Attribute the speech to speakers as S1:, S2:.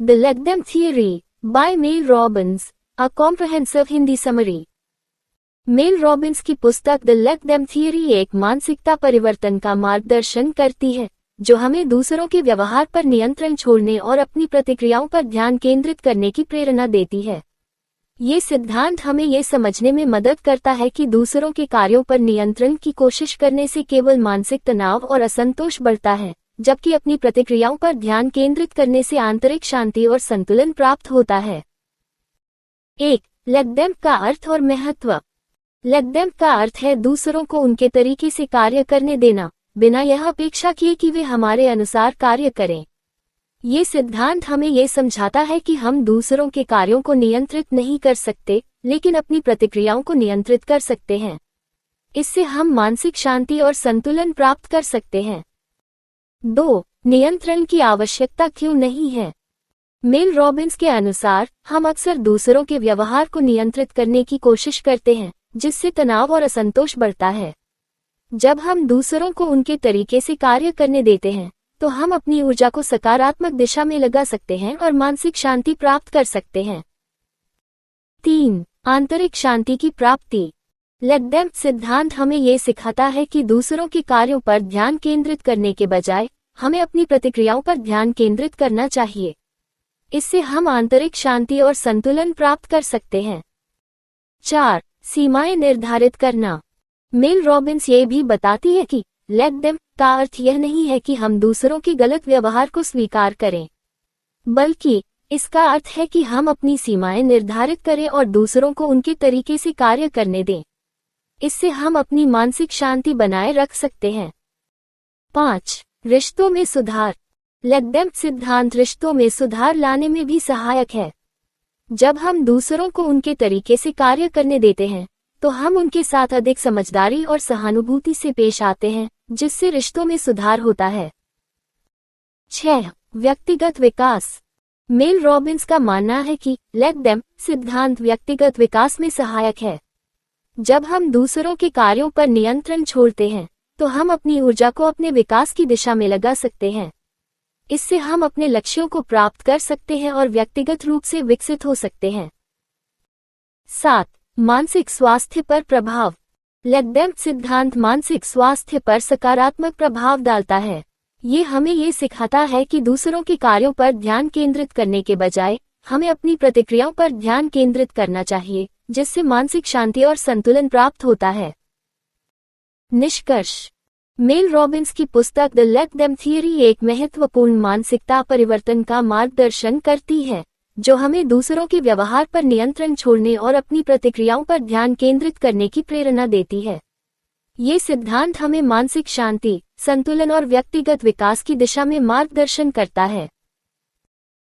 S1: The let them theory by Mel Robbins, a comprehensive Hindi summary. Mel Robbins की पुस्तक the let them theory एक मानसिकता परिवर्तन का मार्गदर्शन करती है जो हमें दूसरों के व्यवहार पर नियंत्रण छोड़ने और अपनी प्रतिक्रियाओं पर ध्यान केंद्रित करने की प्रेरणा देती है। ये सिद्धांत हमें ये समझने में मदद करता है कि दूसरों के कार्यों पर नियंत्रण की कोशिश करने से केवल मानसिक तनाव और असंतोष बढ़ता है, जबकि अपनी प्रतिक्रियाओं पर ध्यान केंद्रित करने से आंतरिक शांति और संतुलन प्राप्त होता है। 1. लेट देम का अर्थ और महत्व। लेट देम का अर्थ है दूसरों को उनके तरीके से कार्य करने देना, बिना यह अपेक्षा किए कि वे हमारे अनुसार कार्य करें। ये सिद्धांत हमें ये समझाता है कि हम दूसरों के कार्यों को नियंत्रित नहीं कर सकते, लेकिन अपनी प्रतिक्रियाओं को नियंत्रित कर सकते हैं। इससे हम मानसिक शांति और संतुलन प्राप्त कर सकते हैं। 2. नियंत्रण की आवश्यकता क्यों नहीं है। मेल रॉबिन्स के अनुसार हम अक्सर दूसरों के व्यवहार को नियंत्रित करने की कोशिश करते हैं, जिससे तनाव और असंतोष बढ़ता है। जब हम दूसरों को उनके तरीके से कार्य करने देते हैं, तो हम अपनी ऊर्जा को सकारात्मक दिशा में लगा सकते हैं और मानसिक शांति प्राप्त कर सकते हैं। 3. आंतरिक शांति की प्राप्ति। लेट देम सिद्धांत हमें ये सिखाता है कि दूसरों के कार्यों पर ध्यान केंद्रित करने के बजाय हमें अपनी प्रतिक्रियाओं पर ध्यान केंद्रित करना चाहिए। इससे हम आंतरिक शांति और संतुलन प्राप्त कर सकते हैं। 4. सीमाएं निर्धारित करना। मेल रॉबिन्स ये भी बताती है कि लेट देम का अर्थ यह नहीं है कि हम दूसरों के गलत व्यवहार को स्वीकार करें, बल्कि इसका अर्थ है कि हम अपनी सीमाएं निर्धारित करें और दूसरों को उनके तरीके से कार्य करने दें। इससे हम अपनी मानसिक शांति बनाए रख सकते हैं। 5. रिश्तों में सुधार। लेट देम सिद्धांत रिश्तों में सुधार लाने में भी सहायक है। जब हम दूसरों को उनके तरीके से कार्य करने देते हैं, तो हम उनके साथ अधिक समझदारी और सहानुभूति से पेश आते हैं, जिससे रिश्तों में सुधार होता है। 6. व्यक्तिगत विकास। मेल रॉबिन्स का मानना है कि लेट देम सिद्धांत व्यक्तिगत विकास में सहायक है। जब हम दूसरों के कार्यों पर नियंत्रण छोड़ते हैं, तो हम अपनी ऊर्जा को अपने विकास की दिशा में लगा सकते हैं। इससे हम अपने लक्ष्यों को प्राप्त कर सकते हैं और व्यक्तिगत रूप से विकसित हो सकते हैं। 7. मानसिक स्वास्थ्य पर प्रभाव। लेट देम सिद्धांत मानसिक स्वास्थ्य पर सकारात्मक प्रभाव डालता है। ये हमें ये सिखाता है कि दूसरों के कार्यों पर ध्यान केंद्रित करने के बजाय हमें अपनी प्रतिक्रियाओं पर ध्यान केंद्रित करना चाहिए, जिससे मानसिक शांति और संतुलन प्राप्त होता है। निष्कर्ष। मेल रॉबिन्स की पुस्तक द लेट देम थियरी एक महत्वपूर्ण मानसिकता परिवर्तन का मार्गदर्शन करती है, जो हमें दूसरों के व्यवहार पर नियंत्रण छोड़ने और अपनी प्रतिक्रियाओं पर ध्यान केंद्रित करने की प्रेरणा देती है। ये सिद्धांत हमें मानसिक शांति, संतुलन और व्यक्तिगत विकास की दिशा में मार्गदर्शन करता है।